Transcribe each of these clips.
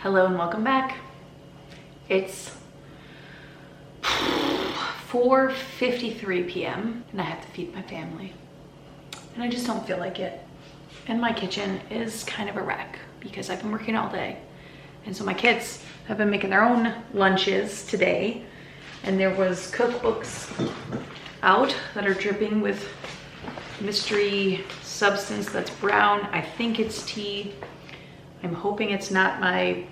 Hello and welcome back. It's 4:53 p.m. and I have to feed my family. And I just don't feel like it. And my kitchen is kind of a wreck because I've been working all day. And so my kids have been making their own lunches today. And there was cookbooks out that are dripping with mystery substance that's brown. I think it's tea. I'm hoping it's not my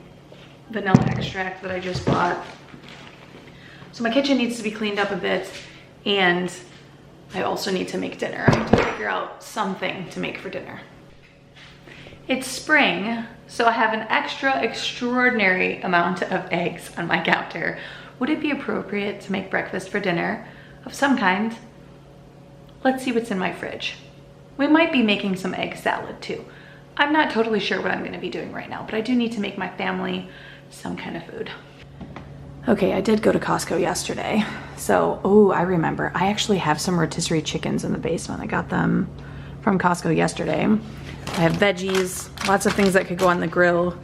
vanilla extract that I just bought. So my kitchen needs to be cleaned up a bit, and I also need to make dinner. I need to figure out something to make for dinner. It's spring, so I have an extraordinary amount of eggs on my counter. Would it be appropriate to make breakfast for dinner of some kind? Let's see what's in my fridge. We might be making some egg salad too. I'm not totally sure what I'm gonna be doing right now, but I do need to make my family some kind of food. Okay, I did go to Costco yesterday. So, I remember. I actually have some rotisserie chickens in the basement. I got them from Costco yesterday. I have veggies, lots of things that could go on the grill,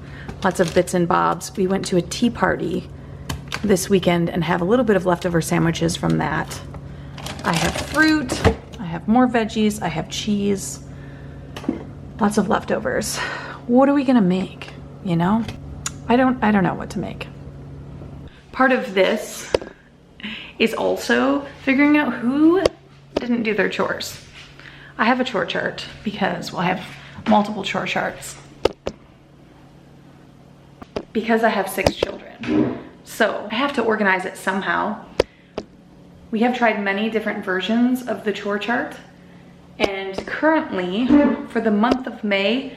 lots of bits and bobs. We went to a tea party this weekend and have a little bit of leftover sandwiches from that. I have fruit, I have more veggies, I have cheese, lots of leftovers. What are we gonna make, you know? I don't know what to make. Part of this is also figuring out who didn't do their chores. I have a chore chart because, well, I have multiple chore charts because I have 6 children. So I have to organize it somehow. We have tried many different versions of the chore chart, and currently for the month of May,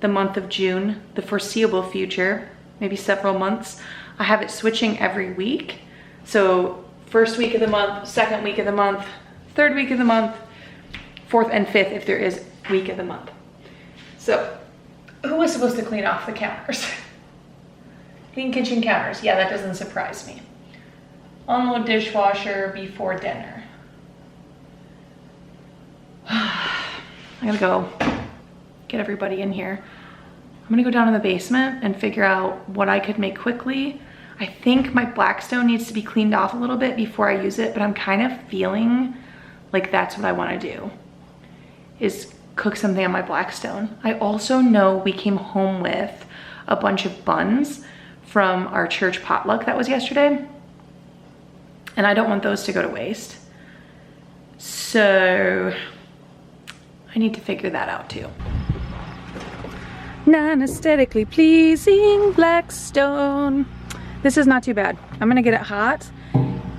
the month of June, the foreseeable future, maybe several months, I have it switching every week. So first week of the month, second week of the month, third week of the month, fourth and fifth if there is week of the month. So who was supposed to clean off the counters? Clean kitchen counters. Yeah, that doesn't surprise me. Unload dishwasher before dinner. I gotta go get everybody in here. I'm gonna go down in the basement and figure out what I could make quickly. I think my Blackstone needs to be cleaned off a little bit before I use it, but I'm kind of feeling like that's what I wanna do, is cook something on my Blackstone. I also know we came home with a bunch of buns from our church potluck that was yesterday, and I don't want those to go to waste. So I need to figure that out too. Non-aesthetically pleasing Blackstone. This is not too bad. I'm gonna get it hot,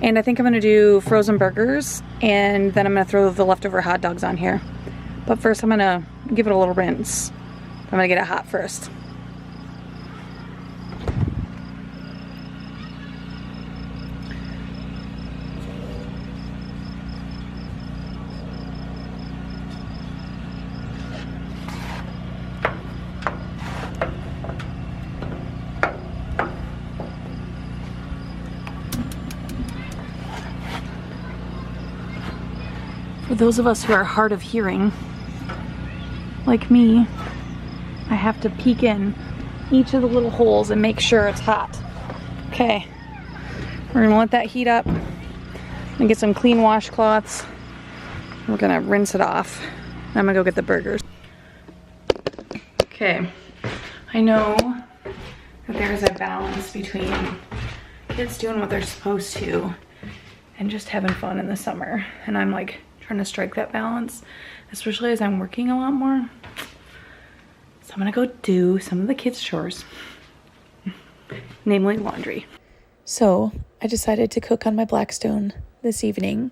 and I think I'm gonna do frozen burgers, and then I'm gonna throw the leftover hot dogs on here. But first I'm gonna give it a little rinse. I'm gonna get it hot first. For those of us who are hard of hearing, like me, I have to peek in each of the little holes and make sure it's hot. Okay, we're gonna let that heat up and get some clean washcloths. We're gonna rinse it off. I'm gonna go get the burgers. Okay, I know that there's a balance between kids doing what they're supposed to and just having fun in the summer. And I'm like trying to strike that balance, especially as I'm working a lot more. So I'm gonna go do some of the kids' chores, namely laundry. So I decided to cook on my Blackstone this evening,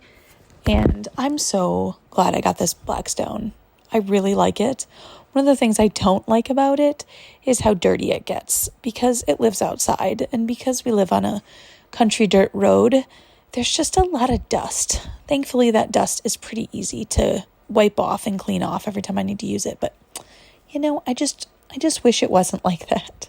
and I'm so glad I got this Blackstone. I really like it. One of the things I don't like about it is how dirty it gets, because it lives outside, and because we live on a country dirt road, there's just a lot of dust. Thankfully, that dust is pretty easy to wipe off and clean off every time I need to use it. But, you know, I just wish it wasn't like that.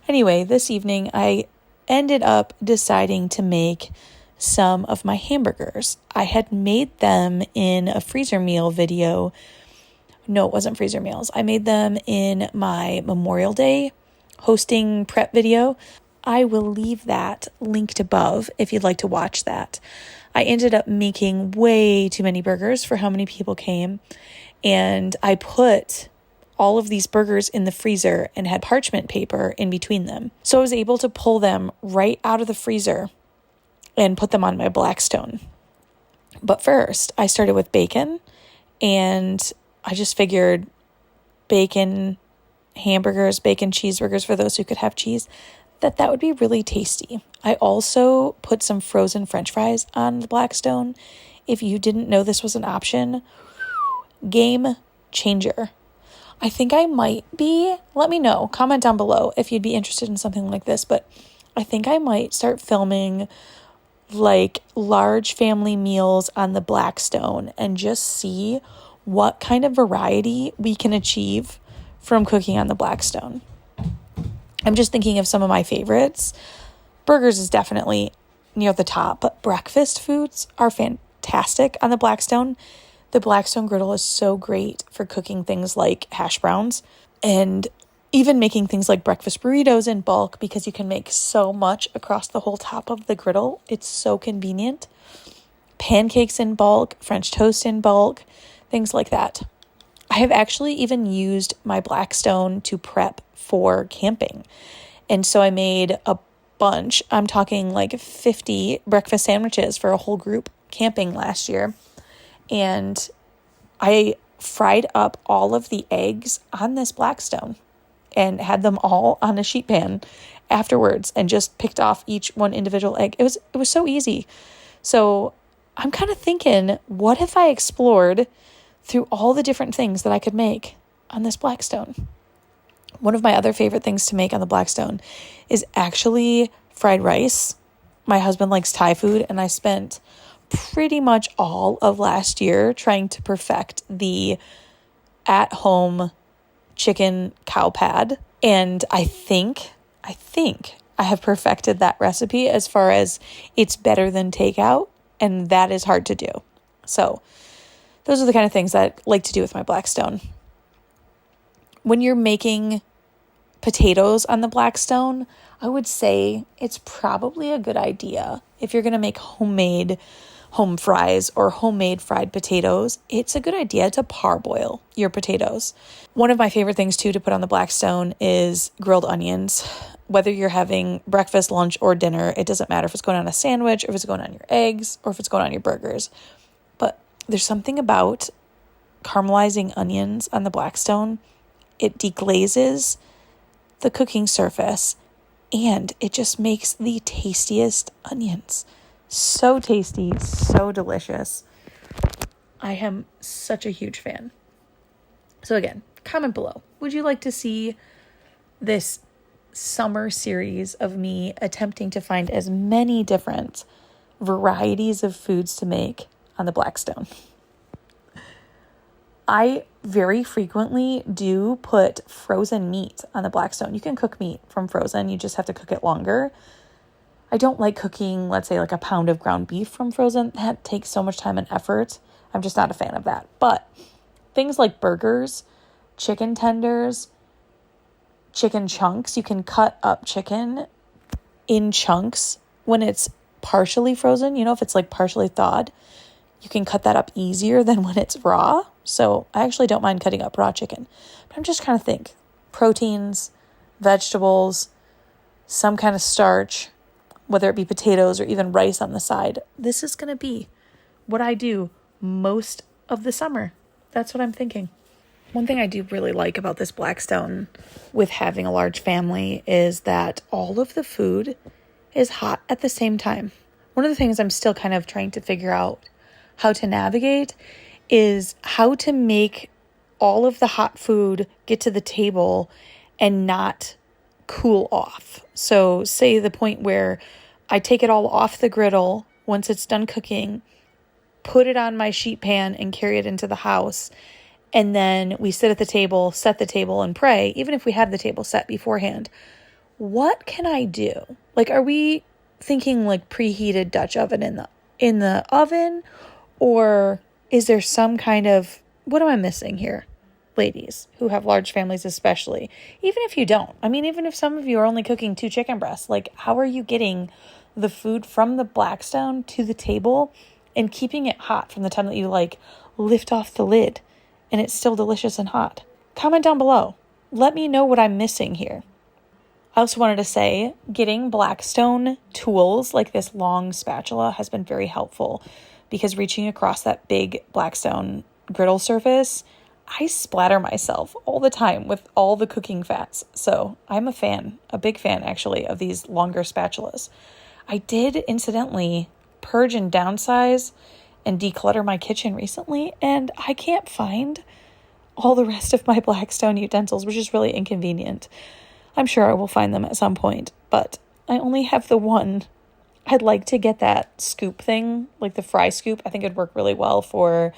Anyway, this evening, I ended up deciding to make some of my hamburgers. I had made them in a freezer meal video. No, it wasn't freezer meals. I made them in my Memorial Day hosting prep video. I will leave that linked above if you'd like to watch that. I ended up making way too many burgers for how many people came, and I put all of these burgers in the freezer and had parchment paper in between them. So I was able to pull them right out of the freezer and put them on my Blackstone. But first, I started with bacon, and I just figured bacon hamburgers, bacon cheeseburgers for those who could have cheese, that would be really tasty. I also put some frozen French fries on the Blackstone. If you didn't know this was an option, game changer. I think I might be, let me know, comment down below if you'd be interested in something like this, but I think I might start filming like large family meals on the Blackstone and just see what kind of variety we can achieve from cooking on the Blackstone. I'm just thinking of some of my favorites. Burgers is definitely near the top, but breakfast foods are fantastic on the Blackstone. The Blackstone griddle is so great for cooking things like hash browns and even making things like breakfast burritos in bulk, because you can make so much across the whole top of the griddle. It's so convenient. Pancakes in bulk, French toast in bulk, things like that. I have actually even used my Blackstone to prep for camping. And so I made a bunch, I'm talking like 50 breakfast sandwiches for a whole group camping last year. And I fried up all of the eggs on this Blackstone and had them all on a sheet pan afterwards and just picked off each one individual egg. It was so easy. So I'm kind of thinking, what if I explored through all the different things that I could make on this Blackstone? One of my other favorite things to make on the Blackstone is actually fried rice. My husband likes Thai food, and I spent pretty much all of last year trying to perfect the at-home chicken cow pad. And I think I have perfected that recipe as far as it's better than takeout, and that is hard to do. So those are the kind of things that I like to do with my Blackstone. When you're making potatoes on the Blackstone, I would say it's probably a good idea. If you're going to make homemade home fries or homemade fried potatoes, it's a good idea to parboil your potatoes. One of my favorite things too to put on the Blackstone is grilled onions. Whether you're having breakfast, lunch, or dinner, it doesn't matter if it's going on a sandwich, or if it's going on your eggs, or if it's going on your burgers. But there's something about caramelizing onions on the Blackstone. It deglazes the cooking surface, and it just makes the tastiest onions. So tasty, so delicious. I am such a huge fan. So again, comment below. Would you like to see this summer series of me attempting to find as many different varieties of foods to make on the Blackstone? I very frequently do put frozen meat on the Blackstone. You can cook meat from frozen. You just have to cook it longer. I don't like cooking, let's say, like a pound of ground beef from frozen. That takes so much time and effort. I'm just not a fan of that. But things like burgers, chicken tenders, chicken chunks, you can cut up chicken in chunks when it's partially frozen. You know, if it's like partially thawed, you can cut that up easier than when it's raw. So I actually don't mind cutting up raw chicken. But I'm just trying to think. Proteins, vegetables, some kind of starch, whether it be potatoes or even rice on the side. This is going to be what I do most of the summer. That's what I'm thinking. One thing I do really like about this Blackstone with having a large family is that all of the food is hot at the same time. One of the things I'm still kind of trying to figure out how to navigate is how to make all of the hot food get to the table and not cool off. So say the point where I take it all off the griddle once it's done cooking, put it on my sheet pan and carry it into the house. And then we sit at the table, set the table and pray, even if we have the table set beforehand. What can I do? Like, are we thinking like preheated Dutch oven in the oven? Or is there some kind of, what am I missing here? ladies who have large families especially, even if you don't. I mean, even if some of you are only cooking 2 chicken breasts, like how are you getting the food from the Blackstone to the table and keeping it hot from the time that you like lift off the lid and it's still delicious and hot? Comment down below. Let me know what I'm missing here. I also wanted to say getting Blackstone tools like this long spatula has been very helpful because reaching across that big Blackstone griddle surface, I splatter myself all the time with all the cooking fats. So I'm a big fan actually of these longer spatulas. I did incidentally purge and downsize and declutter my kitchen recently, and I can't find all the rest of my Blackstone utensils, which is really inconvenient. I'm sure I will find them at some point, but I only have the one. I'd like to get that scoop thing, like the fry scoop. I think it'd work really well for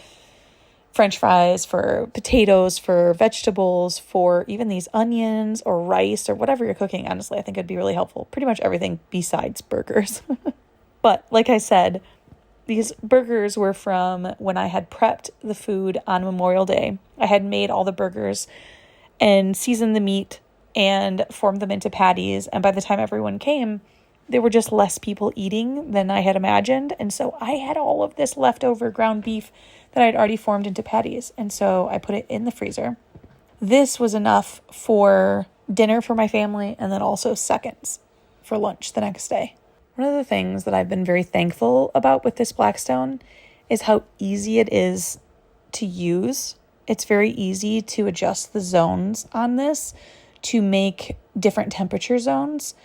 French fries, for potatoes, for vegetables, for even these onions or rice or whatever you're cooking. Honestly, I think it'd be really helpful. Pretty much everything besides burgers. But like I said, these burgers were from when I had prepped the food on Memorial Day. I had made all the burgers and seasoned the meat and formed them into patties. And by the time everyone came, there were just less people eating than I had imagined. And so I had all of this leftover ground beef that I'd already formed into patties. And so I put it in the freezer. This was enough for dinner for my family and then also seconds for lunch the next day. One of the things that I've been very thankful about with this Blackstone is how easy it is to use. It's very easy to adjust the zones on this to make different temperature zones.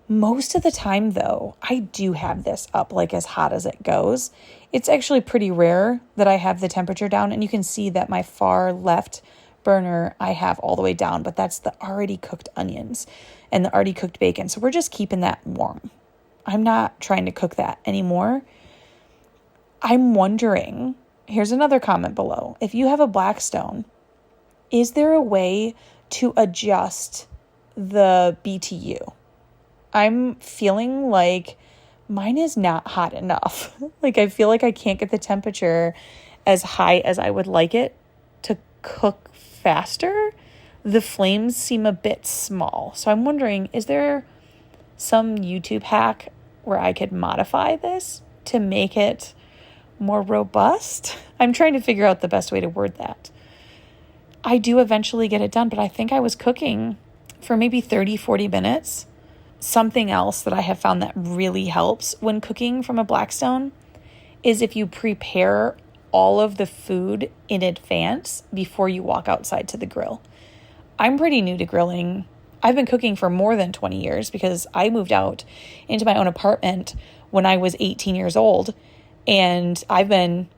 Most of the time, though, I do have this up like as hot as it goes. It's actually pretty rare that I have the temperature down, and you can see that my far left burner I have all the way down, but that's the already cooked onions and the already cooked bacon. So we're just keeping that warm. I'm not trying to cook that anymore. I'm wondering, here's another comment below. If you have a Blackstone, is there a way to adjust the BTU? I'm feeling like mine is not hot enough. Like I feel like I can't get the temperature as high as I would like it to cook faster. The flames seem a bit small. So I'm wondering, is there some YouTube hack where I could modify this to make it more robust? I'm trying to figure out the best way to word that. I do eventually get it done, but I think I was cooking for maybe 30, 40 minutes. Something else that I have found that really helps when cooking from a Blackstone is if you prepare all of the food in advance before you walk outside to the grill. I'm pretty new to grilling. I've been cooking for more than 20 years because I moved out into my own apartment when I was 18 years old, and I've been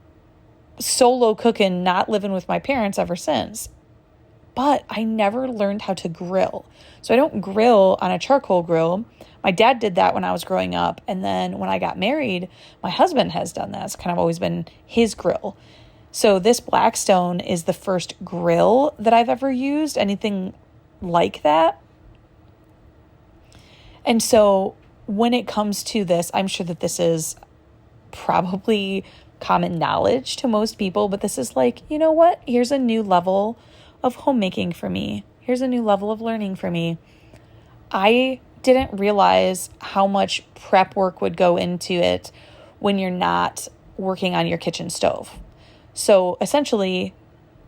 solo cooking, not living with my parents ever since. But I never learned how to grill. So I don't grill on a charcoal grill. My dad did that when I was growing up. And then when I got married, my husband has done that. It's kind of always been his grill. So this Blackstone is the first grill that I've ever used, anything like that. And so when it comes to this, I'm sure that this is probably common knowledge to most people, but this is like, you know what? Here's a new level of homemaking for me. Here's a new level of learning for me. I didn't realize how much prep work would go into it when you're not working on your kitchen stove. So essentially,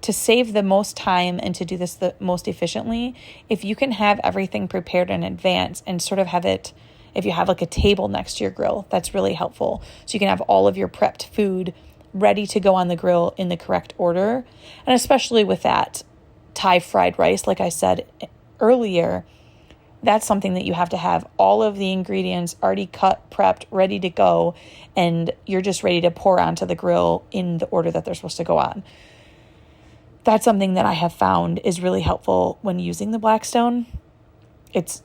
to save the most time and to do this the most efficiently, if you can have everything prepared in advance and sort of have it, if you have like a table next to your grill, that's really helpful. So you can have all of your prepped food ready to go on the grill in the correct order. And especially with that Thai fried rice, like I said earlier, that's something that you have to have all of the ingredients already cut, prepped, ready to go, and you're just ready to pour onto the grill in the order that they're supposed to go on. That's something that I have found is really helpful when using the Blackstone. It's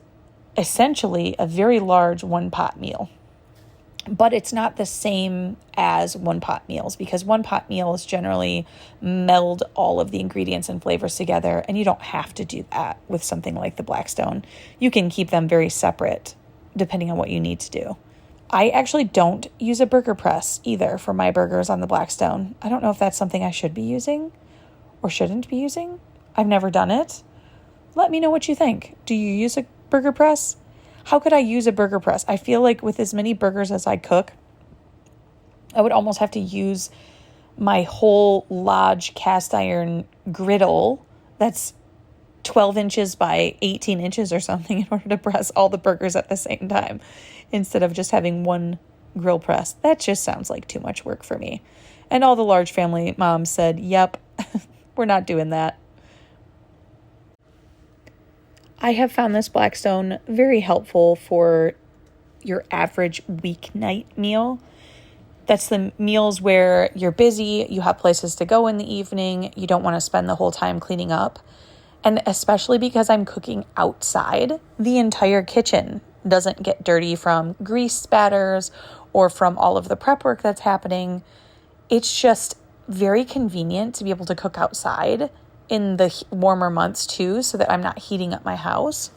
essentially a very large one-pot meal, but it's not the same as one-pot meals because one-pot meals generally meld all of the ingredients and flavors together, and you don't have to do that with something like the Blackstone. You can keep them very separate depending on what you need to do. I actually don't use a burger press either for my burgers on the Blackstone. I don't know if that's something I should be using or shouldn't be using. I've never done it. Let me know what you think. Do you use a burger press? How could I use a burger press? I feel like with as many burgers as I cook, I would almost have to use my whole large cast iron griddle that's 12 inches by 18 inches or something in order to press all the burgers at the same time instead of just having one grill press. That just sounds like too much work for me. And all the large family moms said, yep, we're not doing that. I have found this Blackstone very helpful for your average weeknight meal. That's the meals where you're busy, you have places to go in the evening, you don't want to spend the whole time cleaning up. And especially because I'm cooking outside, the entire kitchen doesn't get dirty from grease spatters or from all of the prep work that's happening. It's just very convenient to be able to cook outside in the warmer months too, so that I'm not heating up my house.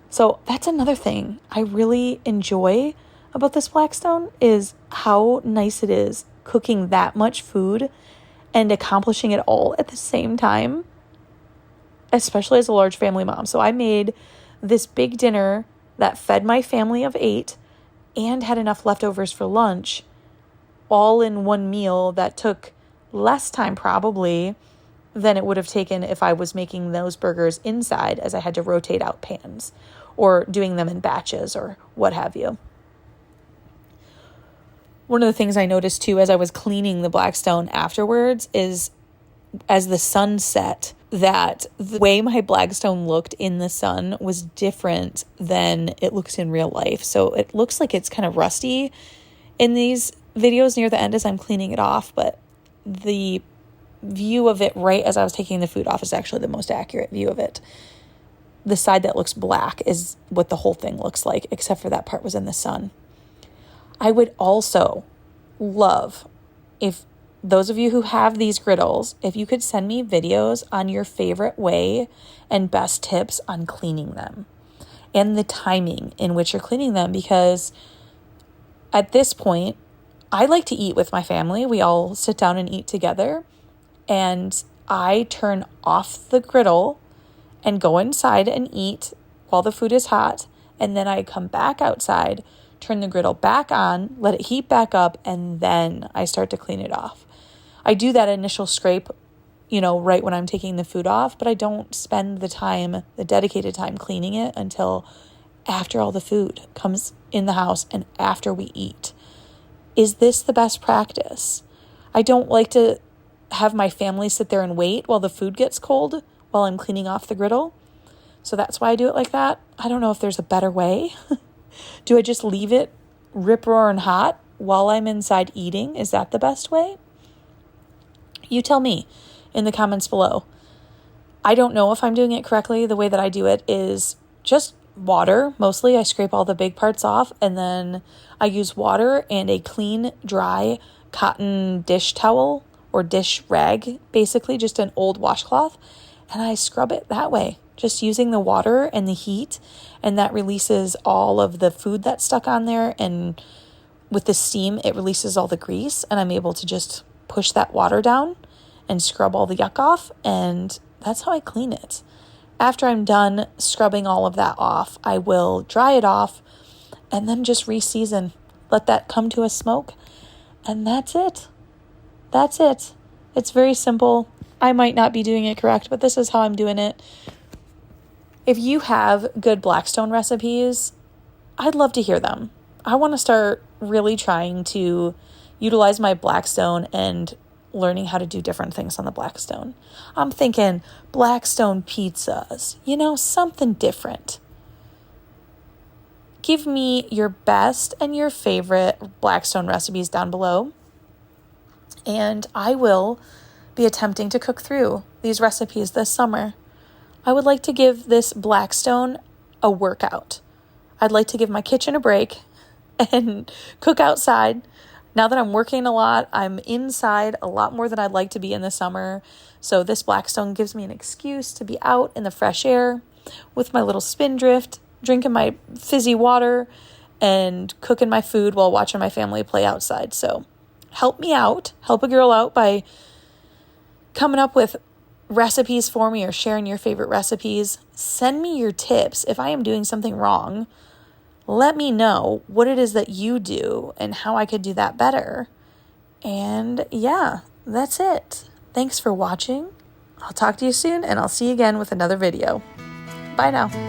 So that's another thing I really enjoy about this Blackstone is how nice it is cooking that much food and accomplishing it all at the same time, especially as a large family mom. So I made this big dinner that fed my family of 8 and had enough leftovers for lunch, all in one meal that took less time probably than it would have taken if I was making those burgers inside, as I had to rotate out pans or doing them in batches or what have you. One of the things I noticed too as I was cleaning the Blackstone afterwards is as the sun set, that the way my Blackstone looked in the sun was different than it looks in real life. So it looks like it's kind of rusty in these videos near the end as I'm cleaning it off, but the view of it right as I was taking the food off is actually the most accurate view of it. The side that looks black is what the whole thing looks like, except for that part was in the sun. I would also love if those of you who have these griddles, if you could send me videos on your favorite way and best tips on cleaning them and the timing in which you're cleaning them, because at this point, I like to eat with my family. We all sit down and eat together, and I turn off the griddle and go inside and eat while the food is hot, and then I come back outside, turn the griddle back on, let it heat back up, and then I start to clean it off. I do that initial scrape, right when I'm taking the food off, but I don't spend the dedicated time cleaning it until after all the food comes in the house and after we eat. Is this the best practice? I don't like to have my family sit there and wait while the food gets cold while I'm cleaning off the griddle. So that's why I do it like that. I don't know if there's a better way. Do I just leave it rip-roaring hot while I'm inside eating? Is that the best way? You tell me in the comments below. I don't know if I'm doing it correctly. The way that I do it is just water. Mostly I scrape all the big parts off, and then I use water and a clean, dry cotton dish towel or dish rag, basically just an old washcloth, and I scrub it that way, just using the water and the heat, and that releases all of the food that's stuck on there, and with the steam, it releases all the grease, and I'm able to just push that water down and scrub all the yuck off, and that's how I clean it. After I'm done scrubbing all of that off, I will dry it off and then just re-season. Let that come to a smoke, and that's it. That's it. It's very simple. I might not be doing it correct, but this is how I'm doing it. If you have good Blackstone recipes, I'd love to hear them. I want to start really trying to utilize my Blackstone and learning how to do different things on the Blackstone. I'm thinking Blackstone pizzas, something different. Give me your best and your favorite Blackstone recipes down below, and I will be attempting to cook through these recipes this summer. I would like to give this Blackstone a workout. I'd like to give my kitchen a break and cook outside. Now that I'm working a lot, I'm inside a lot more than I'd like to be in the summer. So this Blackstone gives me an excuse to be out in the fresh air with my little spindrift, drinking my fizzy water, and cooking my food while watching my family play outside. So help me out. Help a girl out by coming up with recipes for me or sharing your favorite recipes. Send me your tips. If I am doing something wrong, let me know what it is that you do and how I could do that better. And yeah, that's it. Thanks for watching. I'll talk to you soon, and I'll see you again with another video. Bye now.